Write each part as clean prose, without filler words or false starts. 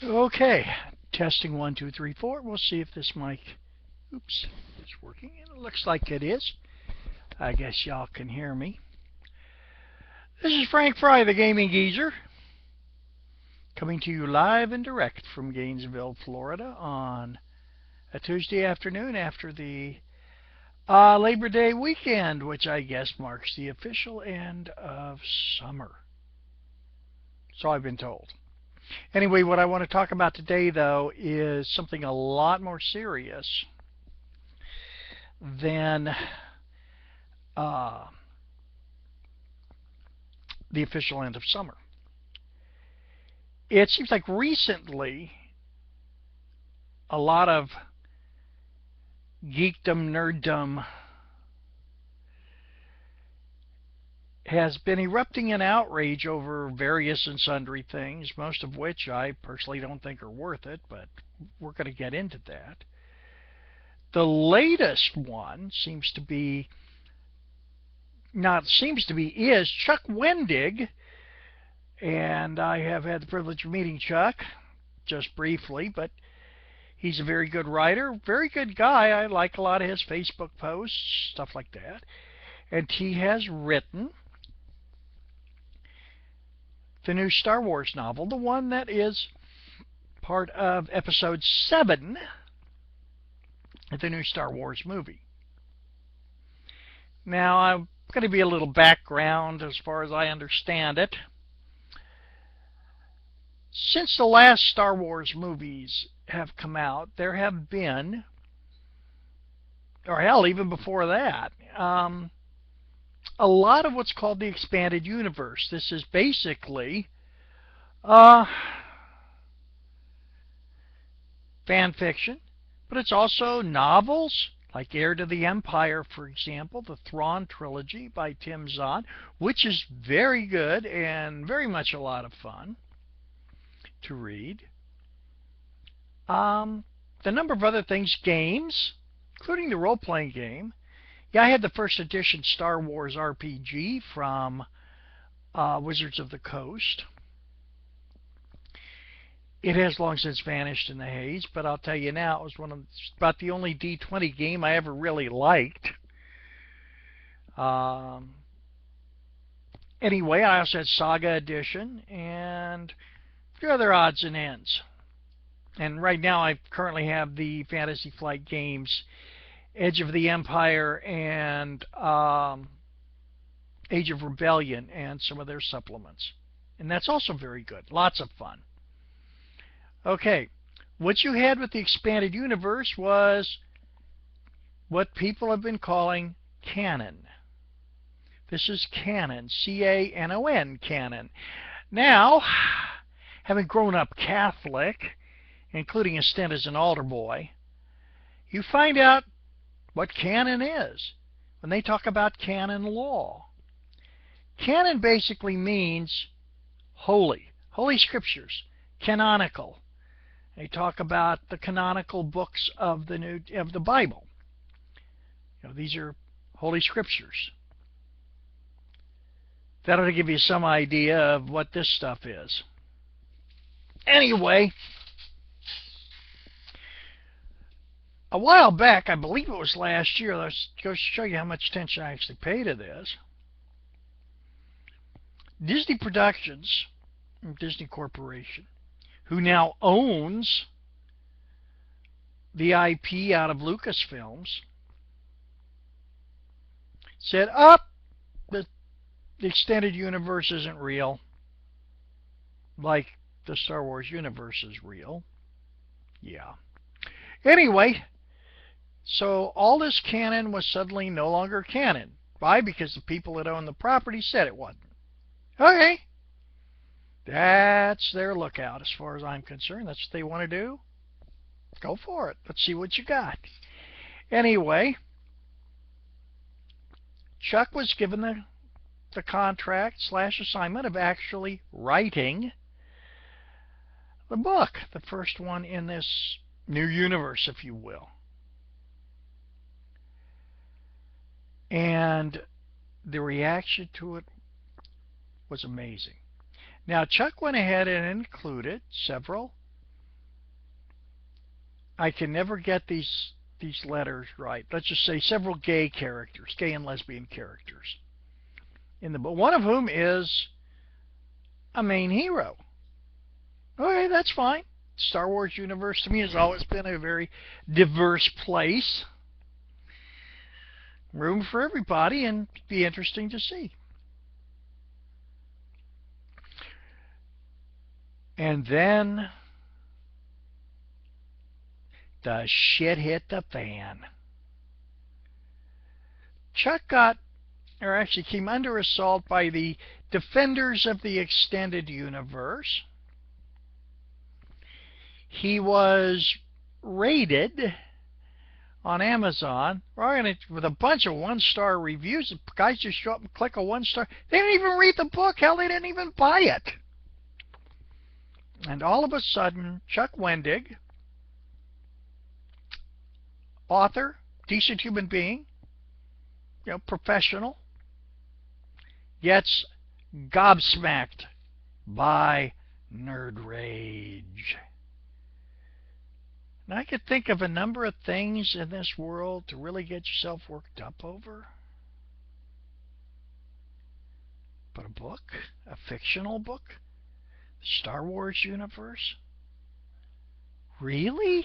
Okay, testing 1, 2, 3, 4. We'll see if this mic, oops, is working. It looks like it is. I guess y'all can hear me. This is Frank Fry, the Gaming Geezer, coming to you live and direct from Gainesville, Florida on a Tuesday afternoon after the Labor Day weekend, which I guess marks the official end of summer. So I've been told. Anyway, what I want to talk about today, though, is something a lot more serious than the official end of summer. It seems like recently a lot of geekdom, nerddom has been erupting in outrage over various and sundry things, most of which I personally don't think are worth it, but we're going to get into that. The latest one is Chuck Wendig, and I have had the privilege of meeting Chuck just briefly, but he's a very good writer, very good guy. I like a lot of his Facebook posts, stuff like that. And he has written the new Star Wars novel, the one that is part of Episode 7 of the new Star Wars movie. Now, I'm going to be a little background as far as I understand it. Since the last Star Wars movies have come out, there have been, or hell, even before that, a lot of what's called the expanded universe. This is basically fan fiction, but it's also novels, like Heir to the Empire, for example, the Thrawn trilogy by Tim Zahn, which is very good and very much a lot of fun to read. The number of other things, games, including the role-playing game. Yeah, I had the first edition Star Wars RPG from Wizards of the Coast. It has long since vanished in the haze, but I'll tell you now, it was about the only D20 game I ever really liked. Anyway, I also had Saga Edition and a few other odds and ends. And right now I currently have the Fantasy Flight games Edge of the Empire and Age of Rebellion and some of their supplements. And that's also very good. Lots of fun. Okay, what you had with the expanded universe was what people have been calling canon. This is canon, C-A-N-O-N, canon. Now, having grown up Catholic, including a stint as an altar boy, you find out what canon is when they talk about canon law. Canon basically means holy scriptures, canonical. They talk about the canonical books of the Bible. You know, these are holy scriptures. That ought to give you some idea of what this stuff is. Anyway, a while back, I believe it was last year, let's go show you how much attention I actually pay to this. Disney Productions, Disney Corporation, who now owns the IP out of Lucasfilms, said, the extended universe isn't real, like the Star Wars universe is real. Yeah. Anyway, so all this canon was suddenly no longer canon. Why? Because the people that own the property said it wasn't. Okay. That's their lookout as far as I'm concerned. That's what they want to do. Go for it. Let's see what you got. Anyway, Chuck was given the contract / assignment of actually writing the book, the first one in this new universe, if you will. And the reaction to it was amazing. Now, Chuck went ahead and included several I can never get these letters right. Let's just say several gay characters, gay and lesbian characters in the book, one of whom is a main hero. Okay, that's fine. Star Wars universe to me has always been a very diverse place. Room for everybody, and be interesting to see. And then the shit hit the fan. Chuck actually came under assault by the defenders of the extended universe. He was rated on Amazon with a bunch of one-star reviews. The guys just show up and click a one-star. They didn't even read the book. Hell, they didn't even buy it. And all of a sudden, Chuck Wendig, author, decent human being, professional, gets gobsmacked by Nerdrage. And I could think of a number of things in this world to really get yourself worked up over. But a book, a fictional book, the Star Wars universe, really?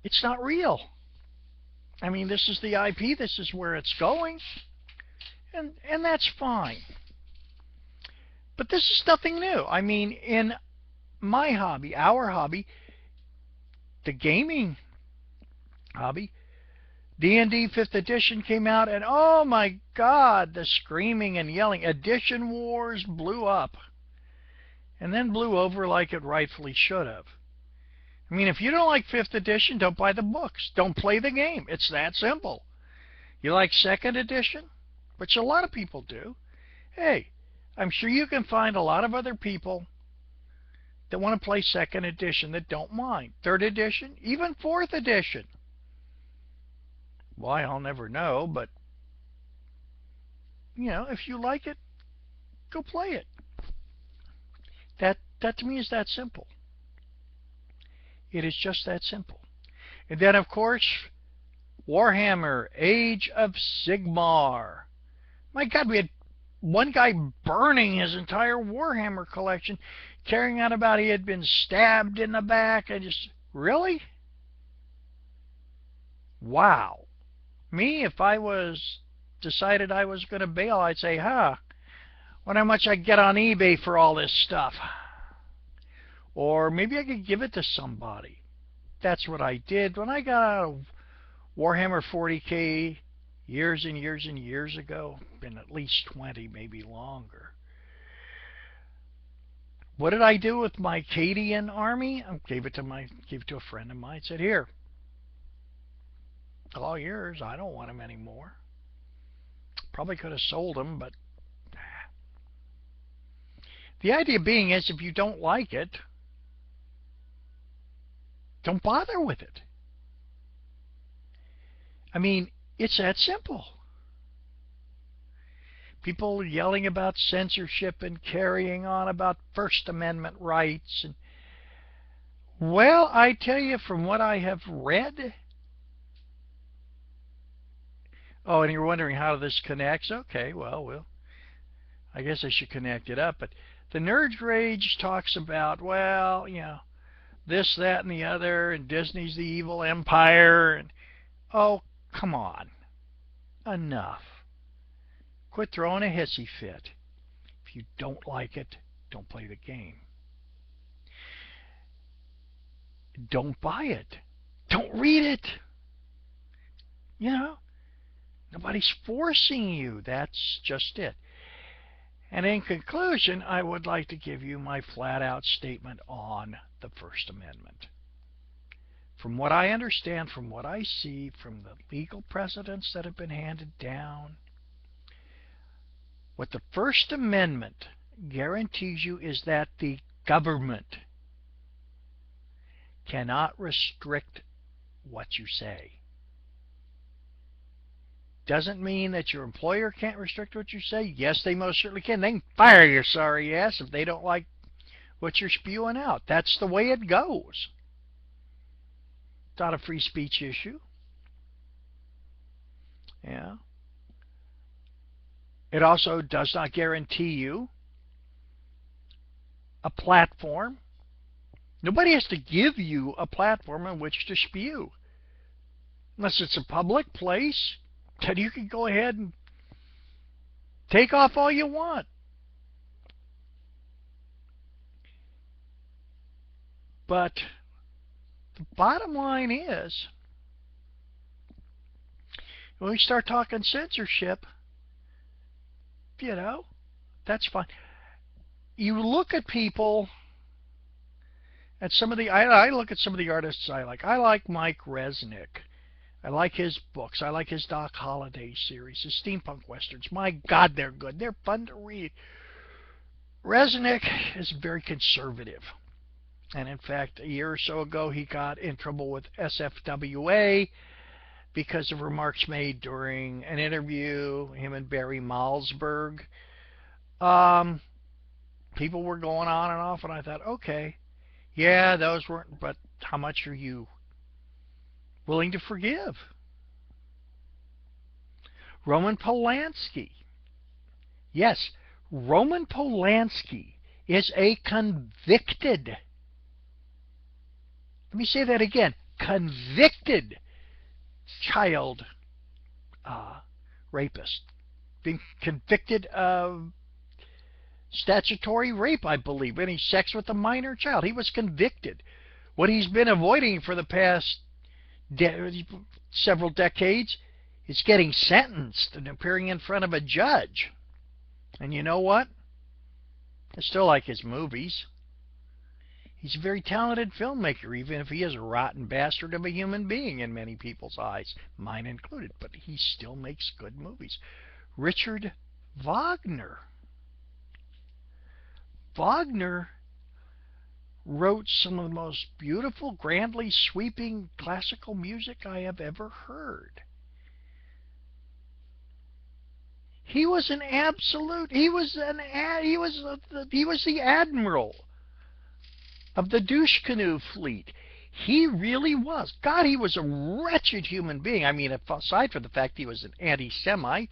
It's not real. I mean, this is the IP, this is where it's going, and that's fine. But this is nothing new. I mean, in my hobby, our hobby, the gaming hobby, D&D 5th edition came out, and oh my God, the screaming and yelling. Edition wars blew up, and then blew over like it rightfully should have. I mean, if you don't like 5th edition, don't buy the books. Don't play the game. It's that simple. You like 2nd edition, which a lot of people do. Hey, I'm sure you can find a lot of other people that want to play 2nd edition that don't mind. 3rd edition, even 4th edition. Why, I'll never know, but, if you like it, go play it. That to me is that simple. It is just that simple. And then, of course, Warhammer, Age of Sigmar. My God, we had one guy burning his entire Warhammer collection, carrying on about he had been stabbed in the back. I just, really? Wow. Me, if I decided I was going to bail, I'd say, wonder how much I get on eBay for all this stuff. Or maybe I could give it to somebody. That's what I did when I got out of Warhammer 40K years and years and years ago. Been at least 20, maybe longer. What did I do with my Cadian army? I gave it to a friend of mine. Said, here, all yours. I don't want them anymore. Probably could have sold them, but the idea being is, if you don't like it, don't bother with it. I mean, it's that simple. People yelling about censorship and carrying on about First Amendment rights. And, well, I tell you, from what I have read. Oh, and you're wondering how this connects? Okay, well, I guess I should connect it up. But the Nerdrage talks about, this, that, and the other, and Disney's the evil empire, and oh, come on. Enough. Quit throwing a hissy fit. If you don't like it, don't play the game. Don't buy it. Don't read it. Nobody's forcing you. That's just it. And in conclusion, I would like to give you my flat-out statement on the First Amendment. From what I understand, from what I see, from the legal precedents that have been handed down, what the First Amendment guarantees you is that the government cannot restrict what you say. Doesn't mean that your employer can't restrict what you say. Yes, they most certainly can. They can fire your sorry ass if they don't like what you're spewing out. That's the way it goes. It's not a free speech issue. Yeah. It also does not guarantee you a platform. Nobody has to give you a platform on which to spew. Unless it's a public place, then you can go ahead and take off all you want. But the bottom line is, when we start talking censorship, that's fine. You look at people, at some of the, I look at some of the artists I like. I like Mike Resnick. I like his books. I like his Doc Holliday series, his steampunk westerns. My God, they're good. They're fun to read. Resnick is very conservative. And in fact, a year or so ago, he got in trouble with SFWA because of remarks made during an interview, him and Barry Malzberg. People were going on and off, and I thought, okay, yeah, those weren't, but how much are you willing to forgive? Roman Polanski. Yes, Roman Polanski is a convicted, let me say that again, convicted child rapist. Being convicted of statutory rape, I believe, any sex with a minor child. He was convicted. What he's been avoiding for the past several decades is getting sentenced and appearing in front of a judge. And you know what? I still like his movies. He's a very talented filmmaker, even if he is a rotten bastard of a human being in many people's eyes, mine included. But he still makes good movies. Richard Wagner. Wagner wrote some of the most beautiful, grandly sweeping classical music I have ever heard. He was an absolute, he was the admiral of the douche canoe fleet. He really was. God, he was a wretched human being. I mean, aside from the fact he was an anti-Semite,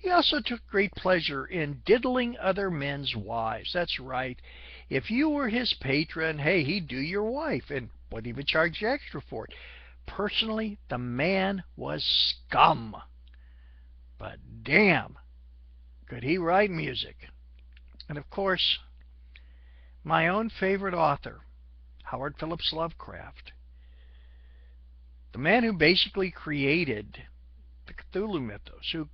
he also took great pleasure in diddling other men's wives. That's right. If you were his patron, hey, he'd do your wife and wouldn't even charge you extra for it. Personally, the man was scum. But damn, could he write music. And of course, my own favorite author, Howard Phillips Lovecraft. The man who basically created the Cthulhu mythos, who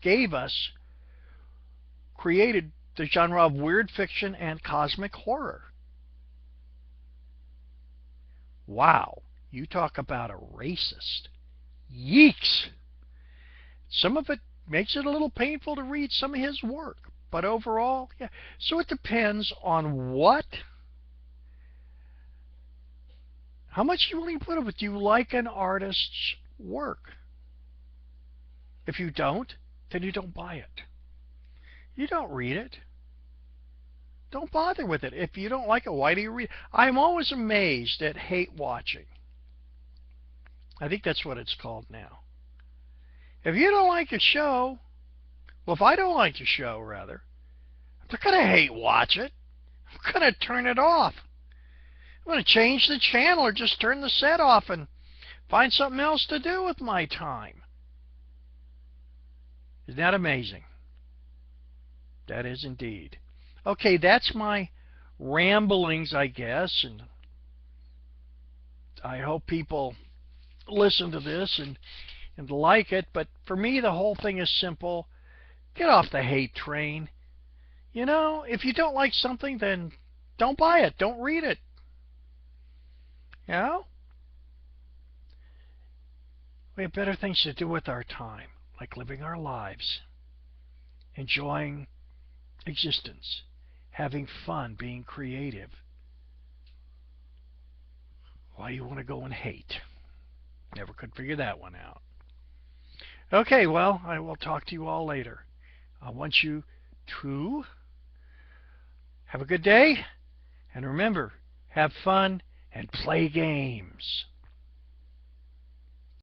created the genre of weird fiction and cosmic horror. Wow, you talk about a racist. Yeeks! Some of it makes it a little painful to read some of his work, but overall, yeah. So it depends on how much you willing to put up with. Do you like an artist's work? If you don't, then you don't buy it. You don't read it. Don't bother with it. If you don't like it, why do you read it? I'm always amazed at hate watching. I think that's what it's called now. If you don't like a show, well, if I don't like the show, rather, I'm not going to hate watch it. I'm going to turn it off. I'm going to change the channel or just turn the set off and find something else to do with my time. Isn't that amazing? That is indeed. Okay, that's my ramblings, I guess, and I hope people listen to this and like it. But for me, the whole thing is simple. Get off the hate train. You know, if you don't like something, then don't buy it. Don't read it. You know? We have better things to do with our time, like living our lives, enjoying existence, having fun, being creative. Why you want to go and hate? Never could figure that one out. Okay, well, I will talk to you all later. I want you to have a good day, and remember, have fun and play games.